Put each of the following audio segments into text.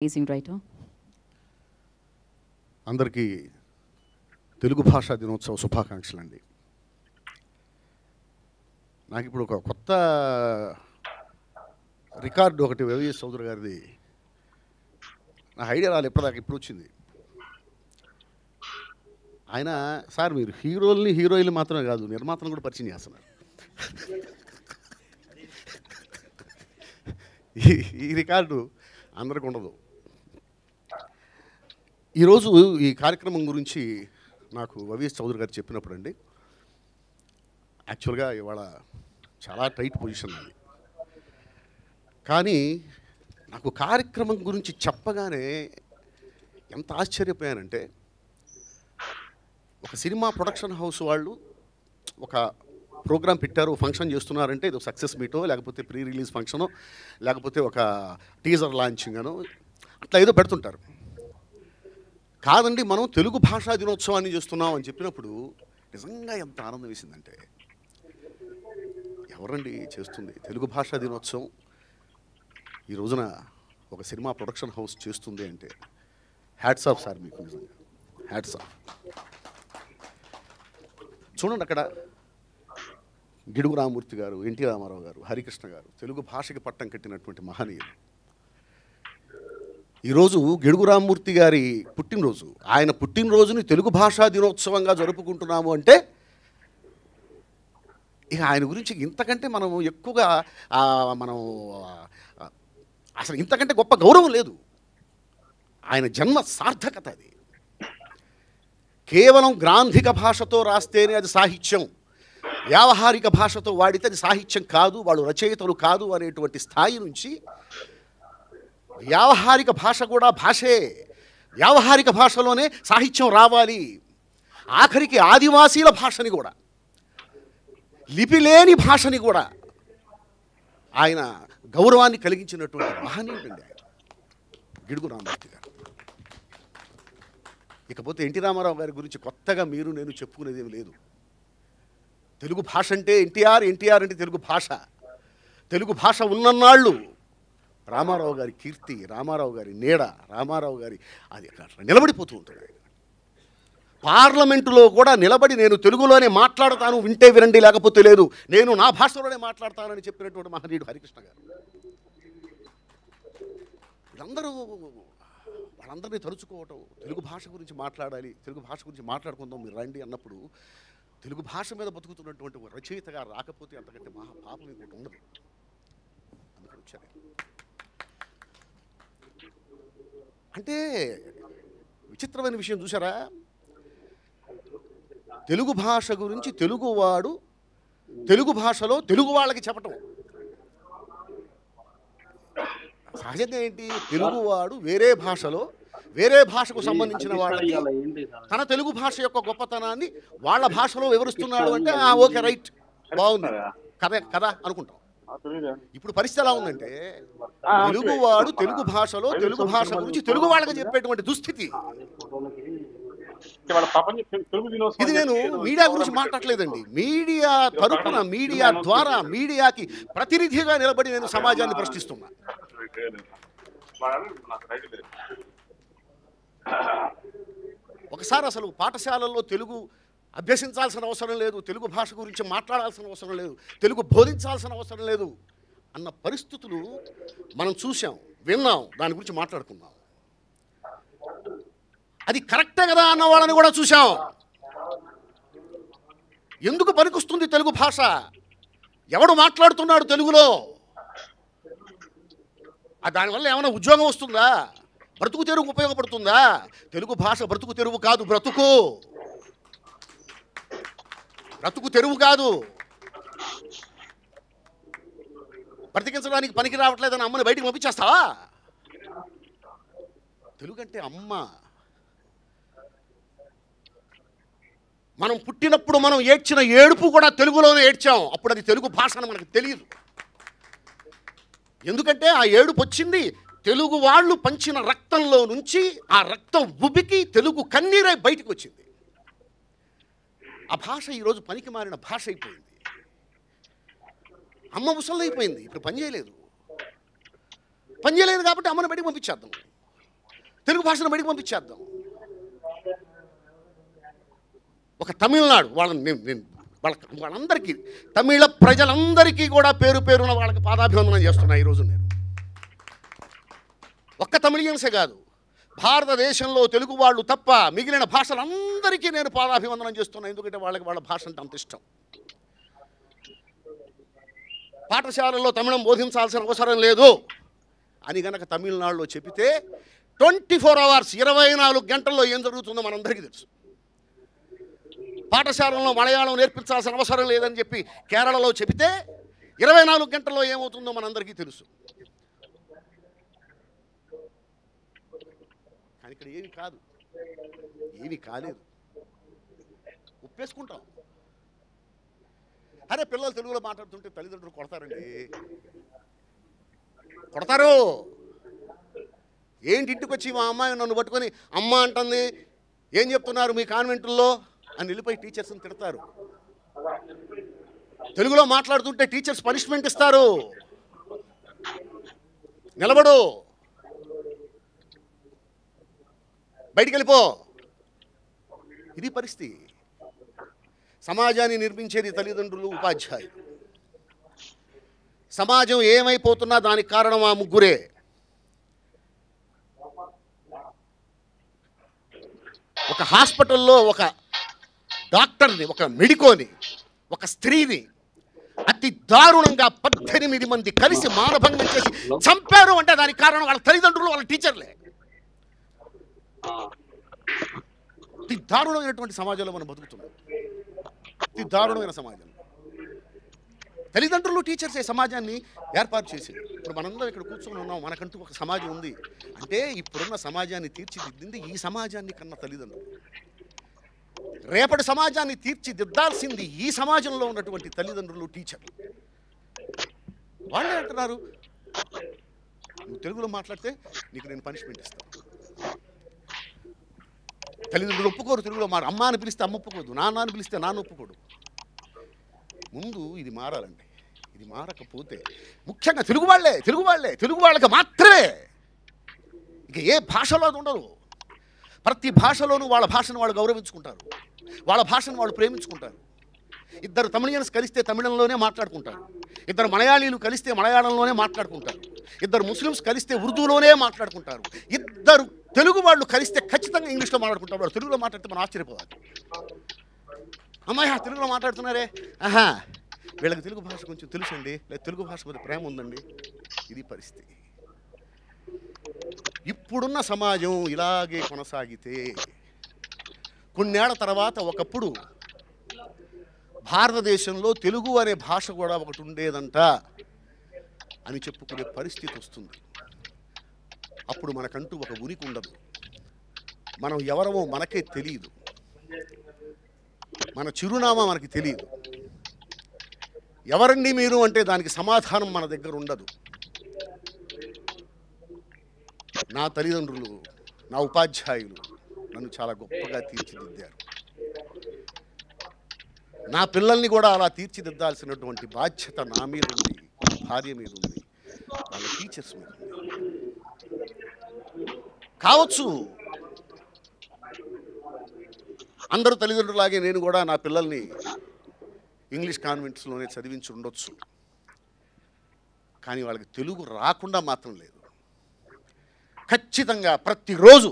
amazing writer. అందరికీ తెలుగు భాషా దినోత్సవ శుభాకాంక్షలు అండి. నాకు ఇప్పుడు ఒక కొత్త రికార్డు ఒకటి వైవిఎస్ చౌదరి గారిది నాకు ఐడియా రాలేదు, ఎప్పటిదాకా ఇప్పుడు వచ్చింది. ఆయన సార్ మీరు హీరోల్ని హీరోయిన్లు మాత్రమే కాదు నిర్మాతలను కూడా పరిచయం చేస్తున్నారు. ఈ రికార్డు అందరికి ఉండదు. ఈరోజు ఈ కార్యక్రమం గురించి నాకు వైవిఎస్ చౌదరి గారు చెప్పినప్పుడు అండి, యాక్చువల్గా ఇవాళ చాలా టైట్ పొజిషన్ అది. కానీ నాకు కార్యక్రమం గురించి చెప్పగానే ఎంత ఆశ్చర్యపోయానంటే, ఒక సినిమా ప్రొడక్షన్ హౌస్ వాళ్ళు ఒక ప్రోగ్రాం పెట్టారు, ఫంక్షన్ చేస్తున్నారంటే ఇది సక్సెస్ మీటో లేకపోతే ప్రీ రిలీజ్ ఫంక్షనో లేకపోతే ఒక టీజర్ లాంచింగ్ అనో అట్లా ఏదో పెడుతుంటారు. కాదండి మనం తెలుగు భాషా దినోత్సవాన్ని చేస్తున్నాం అని చెప్పినప్పుడు నిజంగా ఎంత ఆనందం వేసిందంటే, ఎవరండి చేస్తుంది తెలుగు భాషా దినోత్సవం ఈ రోజున ఒక సినిమా ప్రొడక్షన్ హౌస్ చేస్తుంది అంటే హ్యాట్స్ ఆఫ్ సార్, మీకు నిజంగా హ్యాట్స్ ఆఫ్. చూడండి అక్కడ గిడుగు రామమూర్తి గారు, ఎన్టీ రామారావు గారు, హరికృష్ణ గారు తెలుగు భాషకి పట్టం కట్టినటువంటి మహనీయులు. ఈరోజు గిడుగు రామమూర్తి గారి పుట్టినరోజు, ఆయన పుట్టినరోజుని తెలుగు భాషా దినోత్సవంగా జరుపుకుంటున్నాము అంటే ఇక ఆయన గురించి ఇంతకంటే మనం ఎక్కువగా మనం అసలు ఇంతకంటే గొప్ప గౌరవం లేదు. ఆయన జన్మ సార్థకత అది. కేవలం గ్రాంధిక భాషతో రాస్తేనే అది సాహిత్యం, వ్యావహారిక భాషతో వాడితే అది సాహిత్యం కాదు, వాళ్ళు రచయితలు కాదు అనేటువంటి స్థాయి నుంచి వ్యావహారిక భాష కూడా భాషే, వ్యావహారిక భాషలోనే సాహిత్యం రావాలి, ఆఖరికి ఆదివాసీల భాషని కూడా, లిపిలేని భాషని కూడా ఆయన గౌరవాన్ని కలిగించినటువంటి మహనీయుడండి ఆయన గిడుగు రామమూర్తి గారు. ఇకపోతే ఎన్టీ రామారావు గారి గురించి కొత్తగా మీరు నేను చెప్పుకునేది ఏమి లేదు. తెలుగు భాష అంటే ఎన్టీఆర్, ఎన్టీఆర్ అంటే తెలుగు భాష. తెలుగు భాష ఉన్నన్నాళ్ళు రామారావు గారి కీర్తి, రామారావు గారి నీడ, రామారావు గారి అది నిలబడిపోతూ ఉంటుంది. పార్లమెంటులో కూడా నిలబడి నేను తెలుగులోనే మాట్లాడతాను, వింటే వినండి లేకపోతే లేదు, నేను నా భాషలోనే మాట్లాడతానని చెప్పినటువంటి మహనీయుడు హరికృష్ణ గారు. వాళ్ళందరినీ తలుచుకోవటం, తెలుగు భాష గురించి మాట్లాడాలి, తెలుగు భాష గురించి మాట్లాడుకుందాం మీరు రండి అన్నప్పుడు తెలుగు భాష మీద బతుకుతున్నటువంటి రచయితగా రాకపోతే అంతకంటే మహా పాపం ఇంకోటి ఉండదు. అందుకని వచ్చాను. అంటే విచిత్రమైన విషయం చూసారా, తెలుగు భాష గురించి తెలుగువాడు తెలుగు భాషలో తెలుగు వాళ్ళకి చెప్పటం. సహజంగా ఏంటి, తెలుగువాడు వేరే భాషలో వేరే భాషకు సంబంధించిన వాళ్ళకి తన తెలుగు భాష యొక్క గొప్పతనాన్ని వాళ్ళ భాషలో వివరిస్తున్నాడు అంటే ఓకే రైట్, బాగుంది కదా అనుకుంటాం. ఇప్పుడు పరిస్థితి ఎలా ఉందంటే, తెలుగువాడు తెలుగు భాషలో తెలుగు భాష గురించి తెలుగు వాళ్ళకి చెప్పేటువంటి దుస్థితి. ఇది నేను మీడియా గురించి మాట్లాడలేదండి, మీడియా తరపున, మీడియా ద్వారా, మీడియాకి ప్రతినిధిగా నిలబడి నేను సమాజాన్ని ప్రశ్నిస్తున్నా. ఒకసారి అసలు పాఠశాలల్లో తెలుగు అభ్యసించాల్సిన అవసరం లేదు, తెలుగు భాష గురించి మాట్లాడాల్సిన అవసరం లేదు, తెలుగు బోధించాల్సిన అవసరం లేదు అన్న పరిస్థితులు మనం చూసాం, విన్నాం, దాని గురించి మాట్లాడుకున్నాం. అది కరెక్టే కదా అన్న వాళ్ళని కూడా చూసాం. ఎందుకు పనికొస్తుంది తెలుగు భాష, ఎవడు మాట్లాడుతున్నాడు తెలుగులో, దానివల్ల ఏమైనా ఉద్యోగం వస్తుందా, బ్రతుకు తెరువు ఉపయోగపడుతుందా? తెలుగు భాష బ్రతుకు తెరువు కాదు, బ్రతుకు తెరువు కాదు. బ్రతికించడానికి పనికి రావట్లేదని అమ్మని బయటికి పంపించేస్తావా? తెలుగు అంటే అమ్మ. మనం పుట్టినప్పుడు మనం ఏడ్చిన ఏడుపు కూడా తెలుగులోనే ఏడ్చాం, అప్పుడు అది తెలుగు భాష అని మనకు తెలియదు. ఎందుకంటే ఆ ఏడుపు వచ్చింది తెలుగు వాళ్ళు పంచిన రక్తంలో నుంచి, ఆ రక్తం ఉబికి తెలుగు కన్నీరై బయటికి వచ్చింది. ఆ భాష ఈరోజు పనికి మారిన భాష అయిపోయింది. అమ్మ ముసలి అయిపోయింది, ఇప్పుడు పని చేయలేదు కాబట్టి అమ్మని బయటికి పంపించేద్దాం. తెలుగు భాషను బయటికి పంపించేద్దాం. ఒక తమిళనాడు వాళ్ళందరికీ, తమిళ ప్రజలందరికీ కూడా పేరు పేరున వాళ్ళకి పాదాభివందనం చేస్తున్నా ఈరోజు నేను. ఒక్క తమిళియన్సే కాదు, భారతదేశంలో తెలుగు వాళ్ళు తప్ప మిగిలిన భాషలందరికీ నేను పాదాభివందనం చేస్తున్నా. ఎందుకంటే వాళ్ళకి వాళ్ళ భాష అంటే అంత ఇష్టం. పాఠశాలల్లో తమిళం బోధించాల్సిన అవసరం లేదు అని గనక తమిళనాడులో చెబితే 24 hours 24 గంటల్లో ఏం జరుగుతుందో మనందరికీ తెలుసు. పాఠశాలలో మలయాళం నేర్పించాల్సిన అవసరం లేదని చెప్పి కేరళలో చెబితే 24 గంటల్లో ఏమవుతుందో మనందరికీ తెలుసు. కానీ ఇక్కడ ఏమి కాదు, ఏమి కాలేదు, ఒప్పేసుకుంటాం. అరే పిల్లలు తెలుగులో మాట్లాడుతుంటే తల్లిదండ్రులు కొడతారండి, కొడతారు. ఏంటి ఇంటికి వచ్చి మా అమ్మాయి నన్ను పట్టుకొని అమ్మ అంటుంది, ఏం చెప్తున్నారు మీ కాన్వెంటుల్లో అని వెళ్ళిపోయి టీచర్స్ని తిడతారు. తెలుగులో మాట్లాడుతుంటే టీచర్స్ పనిష్మెంట్ ఇస్తారు, నిలబడు, బయటికి వెళ్ళిపో. ఇది పరిస్థితి. సమాజాన్ని నిర్మించేది తల్లిదండ్రులు, ఉపాధ్యాయులు. సమాజం ఏమైపోతున్నా దానికి కారణం ఆ ముగ్గురే. ఒక హాస్పిటల్లో ఒక డాక్టర్ని, ఒక మెడికోని, ఒక స్త్రీని అతి దారుణంగా 18 మంది కలిసి మానభంగం చేసి చంపారు అంటే దానికి కారణం వాళ్ళ తల్లిదండ్రులు, వాళ్ళ టీచర్లే. అతి దారుణమైనటువంటి సమాజంలో మనం బతుకుతున్నాం. అతి దారుణమైన సమాజం. తల్లిదండ్రులు, టీచర్సే సమాజాన్ని ఏర్పాటు చేసి, ఇప్పుడు మనందరం ఇక్కడ కూర్చొని ఉన్నాం, మనకంటూ ఒక సమాజం ఉంది అంటే ఇప్పుడున్న సమాజాన్ని తీర్చిదిద్దింది ఈ సమాజాన్ని కన్న తల్లిదండ్రులు. రేపటి సమాజాన్ని తీర్చిదిద్దాల్సింది ఈ సమాజంలో ఉన్నటువంటి తల్లిదండ్రులు, టీచర్లు. వాళ్ళే అంటున్నారు, నువ్వు తెలుగులో మాట్లాడితే నీకు నేను పనిష్మెంట్ ఇస్తాను. తల్లిదండ్రులు ఒప్పుకోరు తెలుగులో అమ్మ అని పిలిస్తే అమ్మ ఒప్పుకోదు, నాన్న అని పిలిస్తే నాన్న ఒప్పుకోడు. ముందు ఇది మారాలండి. ఇది మారకపోతే ముఖ్యంగా తెలుగు వాళ్ళకి మాత్రమే, ఇక ఏ భాషలో అది ఉండదు. ప్రతి భాషలోనూ వాళ్ళ భాషను వాళ్ళు గౌరవించుకుంటారు, వాళ్ళ భాషను వాళ్ళు ప్రేమించుకుంటారు. ఇద్దరు తమిళియన్స్ కలిస్తే తమిళంలోనే మాట్లాడుకుంటారు, ఇద్దరు మలయాళీలు కలిస్తే మలయాళంలోనే మాట్లాడుకుంటారు, ఇద్దరు ముస్లిమ్స్ కలిస్తే ఉర్దూలోనే మాట్లాడుకుంటారు, ఇద్దరు తెలుగు వాళ్ళు కలిస్తే ఖచ్చితంగా ఇంగ్లీష్లో మాట్లాడుకుంటారు. వాళ్ళు తెలుగులో మాట్లాడితే మనం ఆశ్చర్యపోవాలి. అమ్మాయి తెలుగులో మాట్లాడుతున్నారే, ఆహా వీళ్ళకి తెలుగు భాష కొంచెం తెలుసండి, లేదా తెలుగు భాష మీద ప్రేమ ఉందండి. ఇది పరిస్థితి. ఇప్పుడున్న సమాజం ఇలాగే కొనసాగితే కొన్నేళ్ల తర్వాత ఒకప్పుడు భారతదేశంలో తెలుగు అనే భాష కూడా ఒకటి ఉండేదంట అని చెప్పుకునే పరిస్థితి వస్తుంది. అప్పుడు మనకంటూ ఒక ఉనికి ఉండదు, మనం ఎవరమో మనకే తెలియదు, మన చిరునామా మనకి తెలియదు. ఎవరండి మీరు అంటే దానికి సమాధానం మన దగ్గర ఉండదు. నా తల్లిదండ్రులు, నా ఉపాధ్యాయులు నన్ను చాలా గొప్పగా తీర్చిదిద్దారు. నా పిల్లల్ని కూడా అలా తీర్చిదిద్దాల్సినటువంటి బాధ్యత నా మీద ఉంది, భార్య మీద ఉంది, వాళ్ళ టీచర్స్ మీద ఉంది. కావచ్చు అందరూ తల్లిదండ్రులాగే నేను కూడా నా పిల్లల్ని ఇంగ్లీష్ కాన్వెంట్స్లోనే చదివించి ఉండొచ్చు, కానీ వాళ్ళకి తెలుగు రాకుండా మాత్రం లేదు. ఖచ్చితంగా ప్రతిరోజు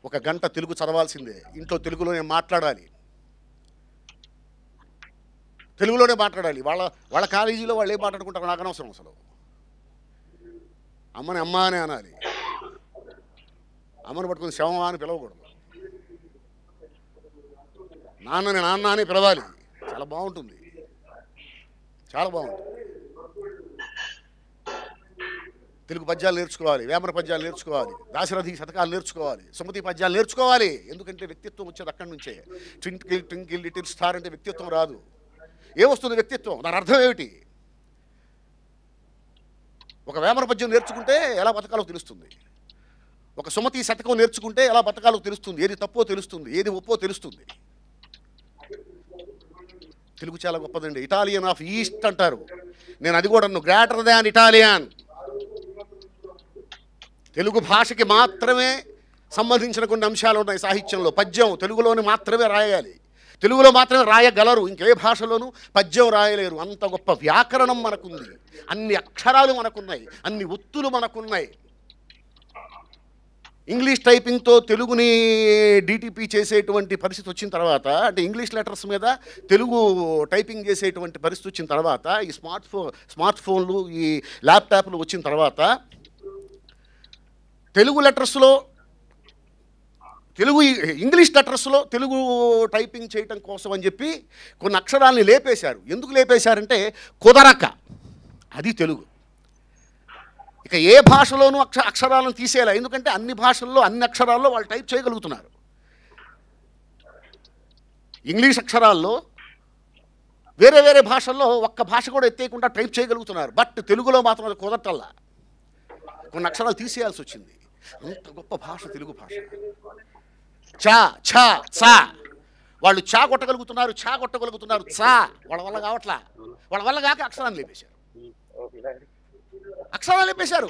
1 గంట తెలుగు చదవాల్సిందే, ఇంట్లో తెలుగులోనే మాట్లాడాలి, తెలుగులోనే మాట్లాడాలి. వాళ్ళ కాలేజీలో వాళ్ళు ఏం మాట్లాడుకుంటారు నాకు అనవసరం. అసలు అమ్మని అమ్మ అని అనాలి, అమ్మని పట్టుకుని శవం అని పిలవకూడదు, నాన్నని నాన్న అని పిలవాలి. చాలా బాగుంటుంది, చాలా బాగుంటుంది. తెలుగు పద్యాలు నేర్చుకోవాలి, వేమన పద్యాలు నేర్చుకోవాలి, దాశరథి శతకాలు నేర్చుకోవాలి, సుమతి పద్యాలు నేర్చుకోవాలి. ఎందుకంటే వ్యక్తిత్వం వచ్చేది అక్కడి నుంచే. ట్వింకిల్ ట్వింకిల్ లిటిల్ స్టార్ అంటే వ్యక్తిత్వం రాదు. ఏమొస్తుంది వ్యక్తిత్వం? దాని అర్థం ఏమిటి? ఒక వేమన పద్యం నేర్చుకుంటే ఎలా బతకాలో తెలుస్తుంది, ఒక సుమతి శతకం నేర్చుకుంటే ఎలా బతకాలో తెలుస్తుంది, ఏది తప్పో తెలుస్తుంది, ఏది ఒప్పో తెలుస్తుంది. తెలుగు చాలా గొప్పదండి. ఇటాలియన్ ఆఫ్ ఈస్ట్ అంటారు, నేను అది కూడా గ్రేటర్ దాన్ ఇటాలియన్. తెలుగు భాషకి మాత్రమే సంబంధించిన కొన్ని అంశాలు ఉన్నాయి సాహిత్యంలో. పద్యం తెలుగులోని మాత్రమే రాయాలి, తెలుగులో మాత్రమే రాయగలరు, ఇంకే భాషలోనూ పద్యం రాయలేరు. అంత గొప్ప వ్యాకరణం మనకుంది, అన్ని అక్షరాలు మనకున్నాయి, అన్ని ఒత్తులు మనకున్నాయి. ఇంగ్లీష్ టైపింగ్తో తెలుగుని డిటిపి చేసేటువంటి పరిస్థితి వచ్చిన తర్వాత, అంటే ఇంగ్లీష్ లెటర్స్ మీద తెలుగు టైపింగ్ చేసేటువంటి పరిస్థితి వచ్చిన తర్వాత, ఈ స్మార్ట్ ఫోన్లు, ఈ ల్యాప్టాప్లు వచ్చిన తర్వాత, తెలుగు లెటర్స్లో ఇంగ్లీష్ లెటర్స్లో తెలుగు టైపింగ్ చేయటం కోసం అని చెప్పి కొన్ని అక్షరాలని లేపేశారు. ఎందుకు లేపేశారంటే కుదరక. అది తెలుగు. ఇక ఏ భాషలోనూ అక్షరాలను తీసేయాలి, ఎందుకంటే అన్ని భాషల్లో అన్ని అక్షరాల్లో వాళ్ళు టైప్ చేయగలుగుతున్నారు. ఇంగ్లీష్ అక్షరాల్లో వేరే వేరే భాషల్లో ఒక్క భాష కూడా ఎత్తేయకుండా టైప్ చేయగలుగుతున్నారు. బట్ తెలుగులో మాత్రం అది కుదరటల్లా, కొన్ని అక్షరాలు తీసేయాల్సి వచ్చింది. అంత గొప్ప భాష తెలుగు భాష. చా ఛా చా, వాళ్ళు చా కొట్టగలుగుతున్నారు, చా కొట్టగలుగుతున్నారు, చా వాళ్ళ వల్ల కావట్లా. వాళ్ళ వల్ల కాక అక్షరాన్ని లేపేశారు, అక్షరాలు లేపేశారు.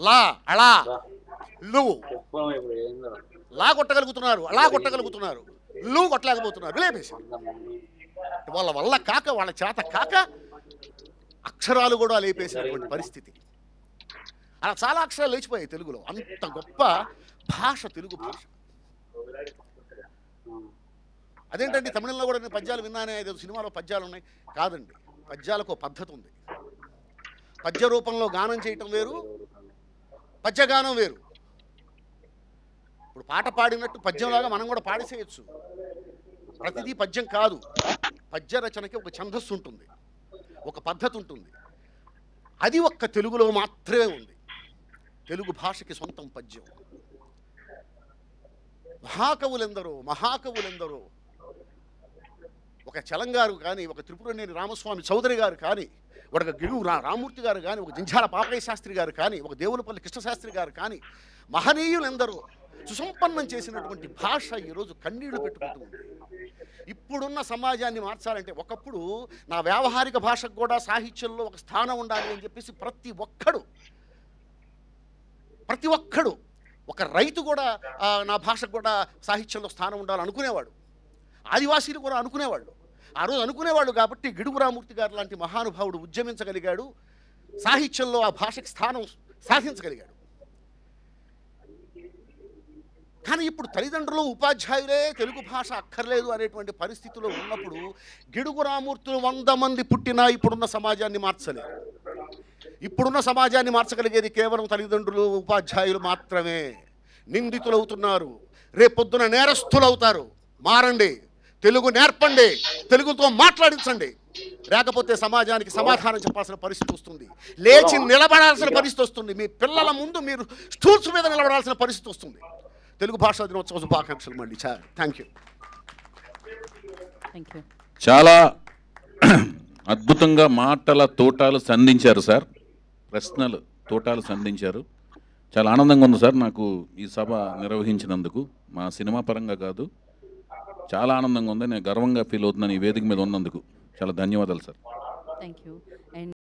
లా అళా లు, లా కొట్టగలుగుతున్నారు, అలా కొట్టగలుగుతున్నారు, లు కొట్టలేకపోతున్నారు, లేపేశారు. వాళ్ళ వల్ల కాక, వాళ్ళ చేత కాక అక్షరాలు కూడా లేపేసినటువంటి పరిస్థితి. అలా చాలా అక్షరాలు లేచిపోయాయి తెలుగులో. అంత గొప్ప భాష తెలుగు భాష. అదేంటండి తమిళంలో కూడా నేను పద్యాలు విన్నానే, ఏదో సినిమాలో పద్యాలు ఉన్నాయి. కాదండి, పద్యాలకు పద్ధతి ఉంది. పద్య రూపంలో గానం చేయటం వేరు, పద్యగానం వేరు. ఇప్పుడు పాట పాడినట్టు పద్యంలాగా మనం కూడా పాడేసేయచ్చు. ప్రతిదీ పద్యం కాదు. పద్య రచనకి ఒక ఛందస్సు ఉంటుంది, ఒక పద్ధతి ఉంటుంది. అది ఒక్క తెలుగులో మాత్రమే ఉంది. తెలుగు భాషకి సొంతం పద్యం. మహాకవులెందరో ఒక చలంగారు కానీ, ఒక త్రిపురనేని రామస్వామి చౌదరి గారు కానీ, ఒక గిడుగు రామూర్తి గారు కానీ, ఒక జింఝాల పాపయ్య శాస్త్రి గారు కానీ, ఒక దేవులపల్లి కృష్ణశాస్త్రి గారు కానీ, మహనీయులెందరో సుసంపన్నం చేసినటువంటి భాష ఈరోజు కన్నీళ్లు పెట్టుకుంటుంది. ఇప్పుడున్న సమాజాన్ని మార్చాలంటే, ఒకప్పుడు నా వ్యావహారిక భాషకు కూడా సాహిత్యంలో ఒక స్థానం ఉండాలి అని చెప్పేసి ప్రతి ఒక్కడు, ఒక రైతు కూడా నా భాషకు కూడా సాహిత్యంలో స్థానం ఉండాలి అనుకునేవాడు. ఆదివాసీలు కూడా అనుకునేవాళ్ళు. ఆ రోజు అనుకునేవాళ్ళు కాబట్టి గిడుగు రామూర్తి గారు లాంటి మహానుభావుడు ఉద్యమించగలిగాడు, సాహిత్యంలో ఆ భాషకి స్థానం సాధించగలిగాడు. కానీ ఇప్పుడు తల్లిదండ్రులు, ఉపాధ్యాయులే తెలుగు భాష అక్కర్లేదు అనేటువంటి పరిస్థితిలో ఉన్నప్పుడు గిడుగు రామూర్తులు 100 మంది పుట్టినా ఇప్పుడున్న సమాజాన్ని మార్చలేరు. ఇప్పుడున్న సమాజాన్ని మార్చగలిగేది కేవలం తల్లిదండ్రులు, ఉపాధ్యాయులు మాత్రమే. నిందితులవుతున్నారు, రేపొద్దున నేరస్తులవుతారు. మారండి, తెలుగు నేర్పండి, తెలుగుతో మాట్లాడించండి. లేకపోతే సమాజానికి సమాధానం చెప్పాల్సిన పరిస్థితి వస్తుంది, లేచి నిలబడాల్సిన పరిస్థితి వస్తుంది. మీ పిల్లల ముందు మీరు స్టూల్స్ మీద నిలబడాల్సిన పరిస్థితి వస్తుంది. తెలుగు భాషా దినోత్సవ శుభాకాంక్షలు మళ్ళీ. Thank you. చాలా అద్భుతంగా మాటల తోటాలు సంధించారు సార్, ప్రశ్నలు తోటాలు సంధించారు. చాలా ఆనందంగా ఉంది సార్ నాకు ఈ సభ నిర్వహించినందుకు. మా సినిమా పరంగా కాదు, చాలా ఆనందంగా ఉంది. నేను గర్వంగా ఫీల్ అవుతున్నాను ఈ వేదిక మీద ఉన్నందుకు. చాలా ధన్యవాదాలు సార్. Thank you.